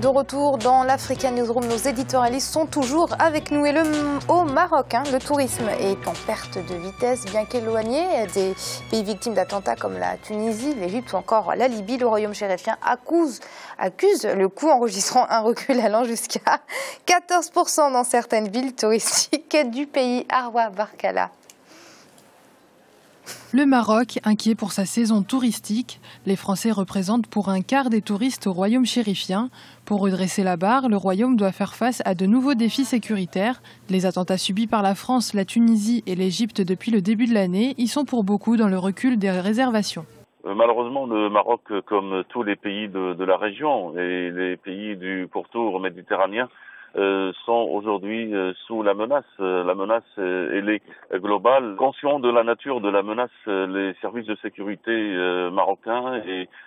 De retour dans l'Africa Newsroom, nos éditorialistes sont toujours avec nous. Et au Maroc, le tourisme est en perte de vitesse, bien qu'éloigné des pays victimes d'attentats comme la Tunisie, l'Égypte ou encore la Libye. Le royaume chérifien accuse le coup, enregistrant un recul allant jusqu'à 14% dans certaines villes touristiques du pays. Arwa Barkala. Le Maroc, inquiet pour sa saison touristique, les Français représentent pour un quart des touristes au royaume chérifien. Pour redresser la barre, le royaume doit faire face à de nouveaux défis sécuritaires. Les attentats subis par la France, la Tunisie et l'Égypte depuis le début de l'année y sont pour beaucoup dans le recul des réservations. Malheureusement, le Maroc, comme tous les pays de la région et les pays du pourtour méditerranéen, sont aujourd'hui sous la menace. La menace, elle est globale. Conscients de la nature de la menace, les services de sécurité marocains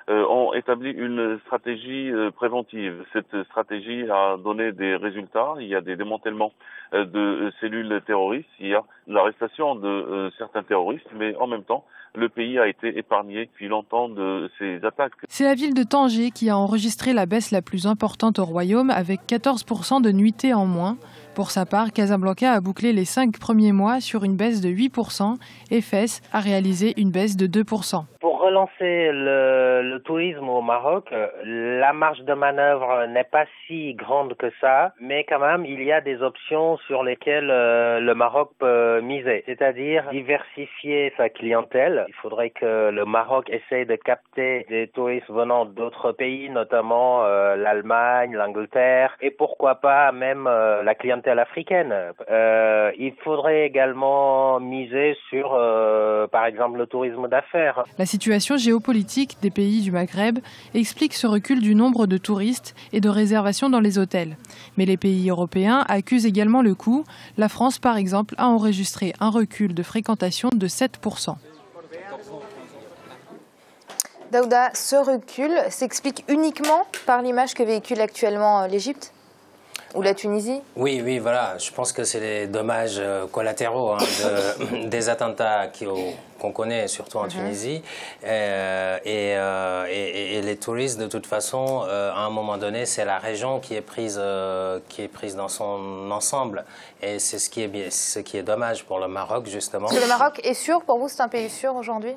ont établi une stratégie préventive. Cette stratégie a donné des résultats. Il y a des démantèlements de cellules terroristes. Il y a l'arrestation de certains terroristes, mais en même temps, le pays a été épargné depuis longtemps de ces attaques. C'est la ville de Tanger qui a enregistré la baisse la plus importante au royaume, avec 14% de nuitées en moins. Pour sa part, Casablanca a bouclé les 5 premiers mois sur une baisse de 8% et Fès a réalisé une baisse de 2%. Pour relancer le tourisme au Maroc, la marge de manœuvre n'est pas si grande que ça, mais quand même, il y a des options sur lesquelles le Maroc peut miser, c'est-à-dire diversifier sa clientèle. Il faudrait que le Maroc essaye de capter des touristes venant d'autres pays, notamment l'Allemagne, l'Angleterre, et pourquoi pas même la clientèle africaine. Il faudrait également miser sur, par exemple, le tourisme d'affaires. La situation géopolitique des pays du Maghreb explique ce recul du nombre de touristes et de réservations dans les hôtels. Mais les pays européens accusent également le coup. La France, par exemple, a enregistré un recul de fréquentation de 7%. Daouda, ce recul s'explique uniquement par l'image que véhicule actuellement l'Égypte ? Ou la Tunisie? Oui, voilà. Je pense que c'est les dommages collatéraux des attentats qu'on connaît, surtout en Tunisie. Et les touristes, de toute façon, à un moment donné, c'est la région qui est prise dans son ensemble. Et c'est ce qui est dommage pour le Maroc, justement. Parce que le Maroc est sûr, pour vous, c'est un pays sûr aujourd'hui?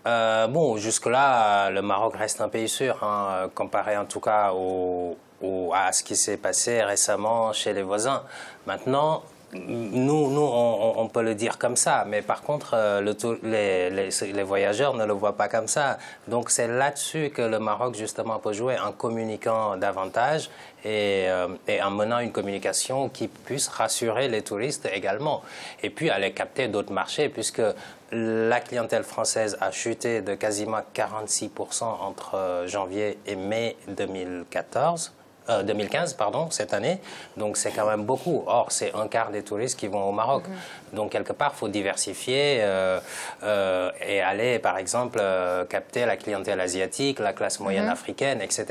Bon, jusque-là, le Maroc reste un pays sûr, comparé en tout cas à ce qui s'est passé récemment chez les voisins. Maintenant, nous on peut le dire comme ça, mais par contre, les voyageurs ne le voient pas comme ça. Donc c'est là-dessus que le Maroc, justement, peut jouer en communiquant davantage et en menant une communication qui puisse rassurer les touristes également. Et puis aller capter d'autres marchés, puisque la clientèle française a chuté de quasiment 46% entre janvier et mai 2015, cette année. Donc c'est quand même beaucoup. Or, c'est un quart des touristes qui vont au Maroc. Donc quelque part, il faut diversifier et aller, par exemple, capter la clientèle asiatique, la classe moyenne africaine, etc.,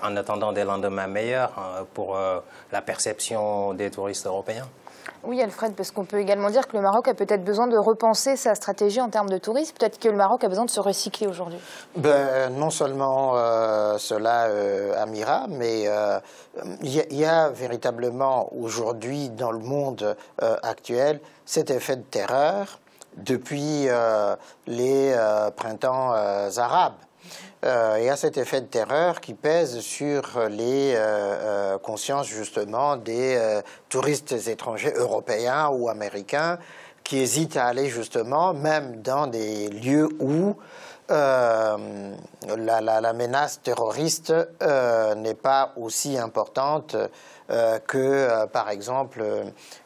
en attendant des lendemains meilleurs pour la perception des touristes européens. Oui, Alfred, parce qu'on peut également dire que le Maroc a peut-être besoin de repenser sa stratégie en termes de tourisme. Peut-être que le Maroc a besoin de se recycler aujourd'hui. Non seulement cela, Amira, mais il y a véritablement aujourd'hui dans le monde actuel cet effet de terreur depuis les printemps arabes. Il y a cet effet de terreur qui pèse sur les consciences justement des touristes étrangers européens ou américains qui hésitent à aller justement même dans des lieux où la menace terroriste n'est pas aussi importante que par exemple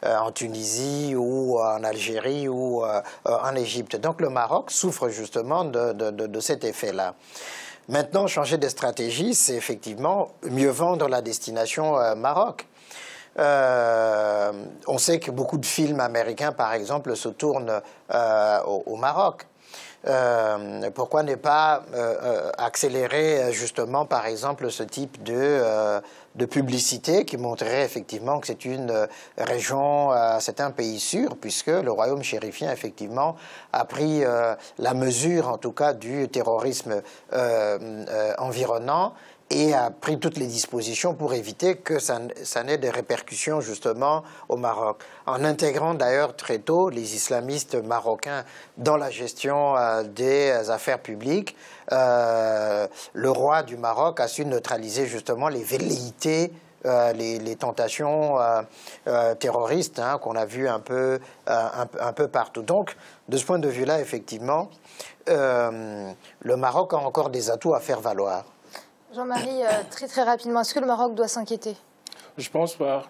en Tunisie ou en Algérie ou en Égypte. Donc le Maroc souffre justement de cet effet-là. Maintenant, changer de stratégie, c'est effectivement mieux vendre la destination Maroc. On sait que beaucoup de films américains, par exemple, se tournent au Maroc. Pourquoi ne pas accélérer justement, par exemple, ce type de publicité qui montrerait effectivement que c'est une région, c'est un pays sûr, puisque le royaume chérifien, effectivement, a pris la mesure, en tout cas, du terrorisme environnant et a pris toutes les dispositions pour éviter que ça n'ait des répercussions justement au Maroc. En intégrant d'ailleurs très tôt les islamistes marocains dans la gestion des affaires publiques, le roi du Maroc a su neutraliser justement les velléités, les tentations terroristes qu'on a vues un peu partout. Donc, de ce point de vue-là, effectivement, le Maroc a encore des atouts à faire valoir. Jean-Marie, très rapidement, est-ce que le Maroc doit s'inquiéter? Je pense pas.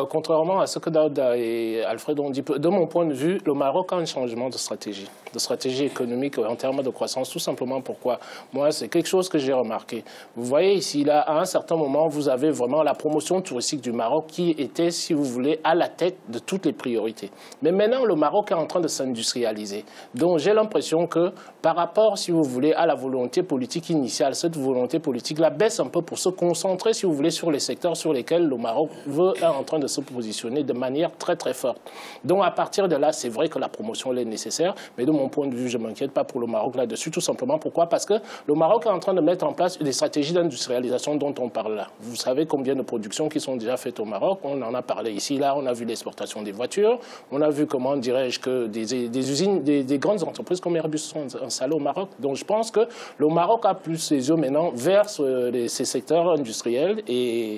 Contrairement à ce que Daouda et Alfred ont dit, de mon point de vue, le Maroc a un changement de stratégie économique en termes de croissance. Tout simplement pourquoi? Moi, c'est quelque chose que j'ai remarqué. Vous voyez ici, là, à un certain moment, vous avez vraiment la promotion touristique du Maroc qui était, si vous voulez, à la tête de toutes les priorités. Mais maintenant, le Maroc est en train de s'industrialiser. Donc, j'ai l'impression que par rapport, si vous voulez, à la volonté politique initiale, cette volonté politique-là baisse un peu pour se concentrer, si vous voulez, sur les secteurs sur lesquels le Maroc est en train de se positionner de manière très forte. Donc à partir de là, c'est vrai que la promotion elle est nécessaire, mais de mon point de vue, je ne m'inquiète pas pour le Maroc là-dessus, tout simplement. Pourquoi? Parce que le Maroc est en train de mettre en place des stratégies d'industrialisation dont on parle là. Vous savez combien de productions qui sont déjà faites au Maroc, on en a parlé ici, là, on a vu l'exportation des voitures, on a vu, comment dirais-je, que des usines, des grandes entreprises comme Airbus sont installées au Maroc. Donc je pense que le Maroc a plus ses yeux maintenant vers ces secteurs industriels et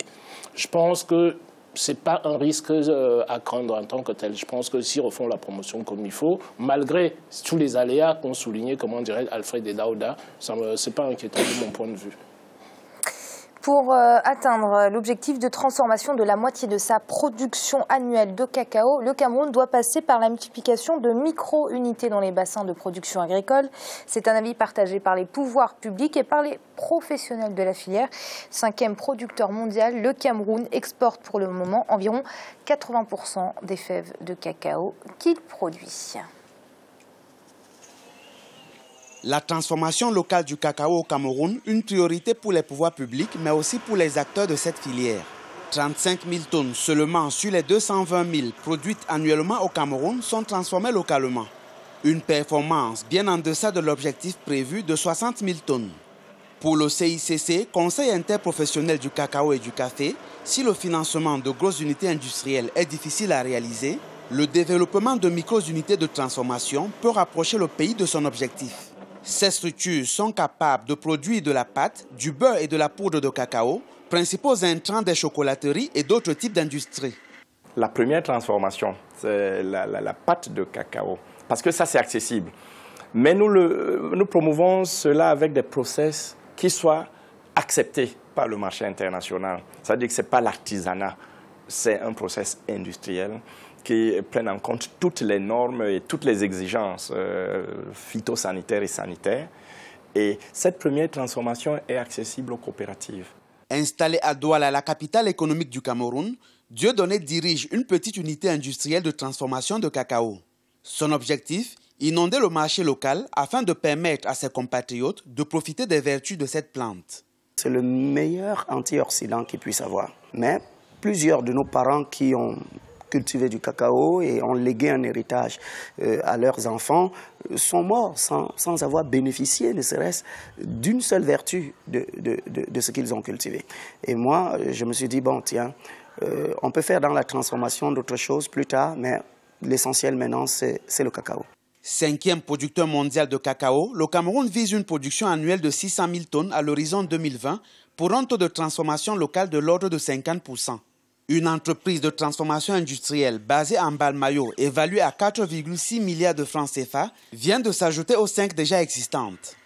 je pense que ce n'est pas un risque à craindre en tant que tel. Je pense que s'ils refont la promotion comme il faut, malgré tous les aléas qu'ont souligné, comment dirait Alfred et Daouda, ce n'est pas inquiétant de mon point de vue. Pour atteindre l'objectif de transformation de la moitié de sa production annuelle de cacao, le Cameroun doit passer par la multiplication de micro-unités dans les bassins de production agricole. C'est un avis partagé par les pouvoirs publics et par les professionnels de la filière. 5e producteur mondial, le Cameroun exporte pour le moment environ 80% des fèves de cacao qu'il produit. La transformation locale du cacao au Cameroun, une priorité pour les pouvoirs publics, mais aussi pour les acteurs de cette filière. 35 000 tonnes seulement sur les 220 000 produites annuellement au Cameroun sont transformées localement. Une performance bien en deçà de l'objectif prévu de 60 000 tonnes. Pour le CICC, Conseil interprofessionnel du cacao et du café, si le financement de grosses unités industrielles est difficile à réaliser, le développement de micro-unités de transformation peut rapprocher le pays de son objectif. Ces structures sont capables de produire de la pâte, du beurre et de la poudre de cacao, principaux intrants des chocolateries et d'autres types d'industries. La première transformation, c'est la pâte de cacao, parce que ça c'est accessible. Mais nous promouvons cela avec des process qui soient acceptés par le marché international. C'est-à-dire que ce n'est pas l'artisanat, c'est un process industriel qui prennent en compte toutes les normes et toutes les exigences phytosanitaires et sanitaires. Et cette première transformation est accessible aux coopératives. Installé à Douala, la capitale économique du Cameroun, Dieudonné dirige une petite unité industrielle de transformation de cacao. Son objectif, inonder le marché local afin de permettre à ses compatriotes de profiter des vertus de cette plante. C'est le meilleur antioxydant qu'ils puissent avoir. Mais plusieurs de nos parents qui ont cultivé du cacao et ont légué un héritage à leurs enfants sont morts sans avoir bénéficié, ne serait-ce d'une seule vertu de ce qu'ils ont cultivé. Et moi, je me suis dit, bon, tiens, on peut faire dans la transformation d'autres choses plus tard, mais l'essentiel maintenant, c'est le cacao. 5e producteur mondial de cacao, le Cameroun vise une production annuelle de 600 000 tonnes à l'horizon 2020 pour un taux de transformation locale de l'ordre de 50%. Une entreprise de transformation industrielle basée en Balmayo, évaluée à 4,6 milliards de francs CFA, vient de s'ajouter aux 5 déjà existantes.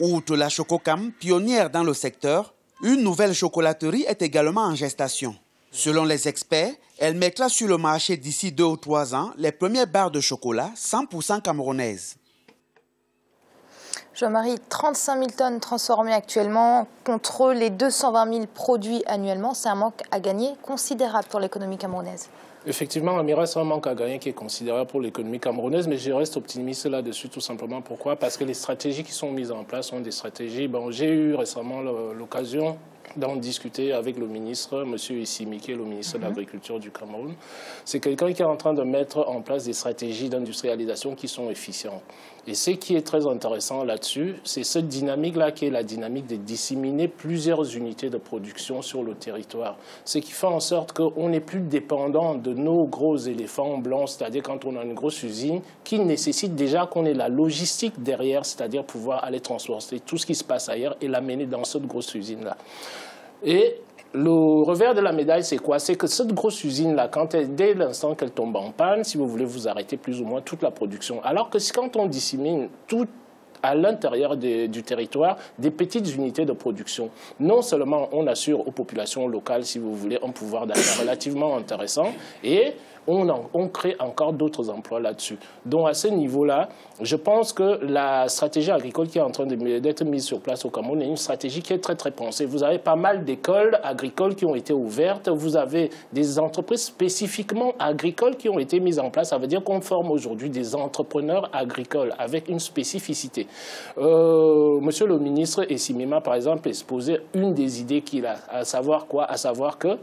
Outre la Chococam, pionnière dans le secteur, une nouvelle chocolaterie est également en gestation. Selon les experts, elle mettra sur le marché d'ici 2 ou 3 ans les premières barres de chocolat 100% camerounaises. Jean-Marie, 35 000 tonnes transformées actuellement contre les 220 000 produits annuellement. C'est un manque à gagner considérable pour l'économie camerounaise. Effectivement, Amira, c'est un manque à gagner qui est considérable pour l'économie camerounaise, mais je reste optimiste là-dessus tout simplement. Pourquoi? Parce que les stratégies qui sont mises en place sont des stratégies. Bon, j'ai eu récemment l'occasion d'en discuter avec le ministre, M. Issimike, le ministre de l'Agriculture du Cameroun. C'est quelqu'un qui est en train de mettre en place des stratégies d'industrialisation qui sont efficientes. Et ce qui est très intéressant là-dessus, c'est cette dynamique-là qui est la dynamique de disséminer plusieurs unités de production sur le territoire. Ce qui fait en sorte qu'on n'est plus dépendant de nos gros éléphants blancs, c'est-à-dire quand on a une grosse usine qui nécessite déjà qu'on ait la logistique derrière, c'est-à-dire pouvoir aller transporter tout ce qui se passe ailleurs et l'amener dans cette grosse usine-là. Et le revers de la médaille, c'est quoi? C'est que cette grosse usine-là, dès l'instant qu'elle tombe en panne, si vous voulez, vous arrêtez plus ou moins toute la production. Alors que quand on dissémine tout à l'intérieur du territoire, des petites unités de production, non seulement on assure aux populations locales, si vous voulez, un pouvoir d'achat relativement intéressant, et on crée encore d'autres emplois là-dessus. Donc à ce niveau-là, je pense que la stratégie agricole qui est en train d'être mise sur place au Cameroun est une stratégie qui est très très pensée. Vous avez pas mal d'écoles agricoles qui ont été ouvertes, vous avez des entreprises spécifiquement agricoles qui ont été mises en place. Ça veut dire qu'on forme aujourd'hui des entrepreneurs agricoles avec une spécificité. Monsieur le ministre Essimima, par exemple, exposait une des idées qu'il a, à savoir quoi? À savoir que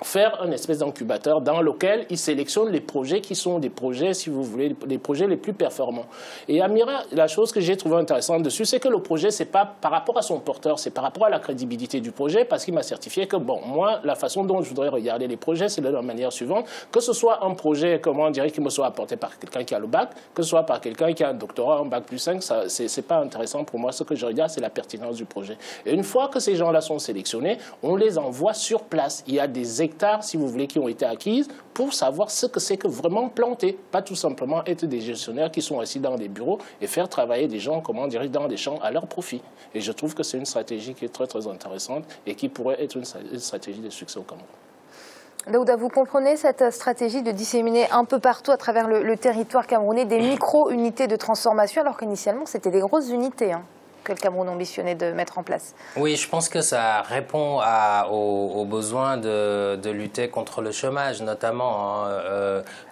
faire un espèce d'incubateur dans lequel il sélectionne les projets qui sont des projets, si vous voulez, les projets les plus performants. Et Amira, la chose que j'ai trouvée intéressante dessus, c'est que le projet, c'est pas par rapport à son porteur, c'est par rapport à la crédibilité du projet, parce qu'il m'a certifié que, bon, moi, la façon dont je voudrais regarder les projets, c'est de la manière suivante, que ce soit un projet, comment on dirait, qui me soit apporté par quelqu'un qui a le bac, que ce soit par quelqu'un qui a un doctorat, un bac plus 5, c'est pas intéressant pour moi. Ce que je regarde, c'est la pertinence du projet. Et une fois que ces gens-là sont sélectionnés, on les envoie sur place. Il y a des hectares, si vous voulez, qui ont été acquises pour savoir ce que c'est que vraiment planter. Pas tout simplement être des gestionnaires qui sont assis dans des bureaux et faire travailler des gens, comment dire, dans des champs à leur profit. Et je trouve que c'est une stratégie qui est très très intéressante et qui pourrait être une stratégie de succès au Cameroun. Daouda, vous comprenez cette stratégie de disséminer un peu partout à travers le territoire camerounais des micro-unités de transformation, alors qu'initialement c'était des grosses unités que le Cameroun ambitionnait de mettre en place? Oui, je pense que ça répond aux besoins de lutter contre le chômage, notamment,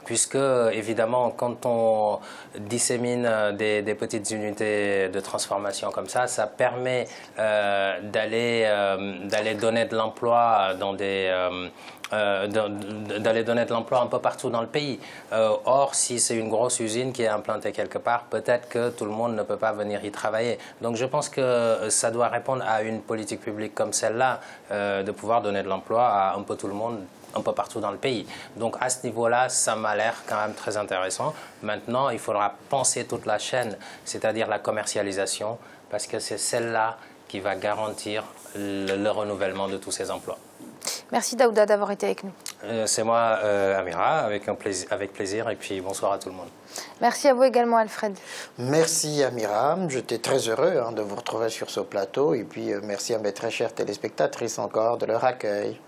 puisque, évidemment, quand on dissémine des petites unités de transformation comme ça permet d'aller donner de l'emploi dans des... d'aller donner de l'emploi un peu partout dans le pays. Or, si c'est une grosse usine qui est implantée quelque part, peut-être que tout le monde ne peut pas venir y travailler. Donc je pense que ça doit répondre à une politique publique comme celle-là, de pouvoir donner de l'emploi à un peu tout le monde, un peu partout dans le pays. Donc à ce niveau-là, ça m'a l'air quand même très intéressant. Maintenant, il faudra penser toute la chaîne, c'est-à-dire la commercialisation, parce que c'est celle-là qui va garantir le renouvellement de tous ces emplois. Merci Daouda d'avoir été avec nous. C'est moi, Amira, avec plaisir, et puis bonsoir à tout le monde. Merci à vous également, Alfred. Merci Amira, j'étais très heureux de vous retrouver sur ce plateau, et puis merci à mes très chères téléspectatrices encore de leur accueil.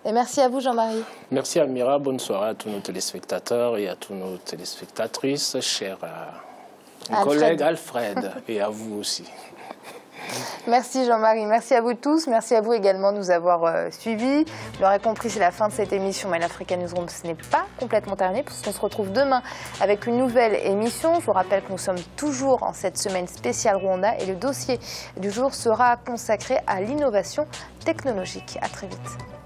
Et merci à vous, Jean-Marie. Merci Amira, bonne soirée à tous nos téléspectateurs et à toutes nos téléspectatrices, cher collègue Alfred, et à vous aussi. Merci Jean-Marie, merci à vous tous, merci à vous également de nous avoir suivis. Vous l'aurez compris, c'est la fin de cette émission, mais l'Africa Newsroom, ce n'est pas complètement terminé, puisqu'on se retrouve demain avec une nouvelle émission. Je vous rappelle que nous sommes toujours en cette semaine spéciale Rwanda et le dossier du jour sera consacré à l'innovation technologique. À très vite.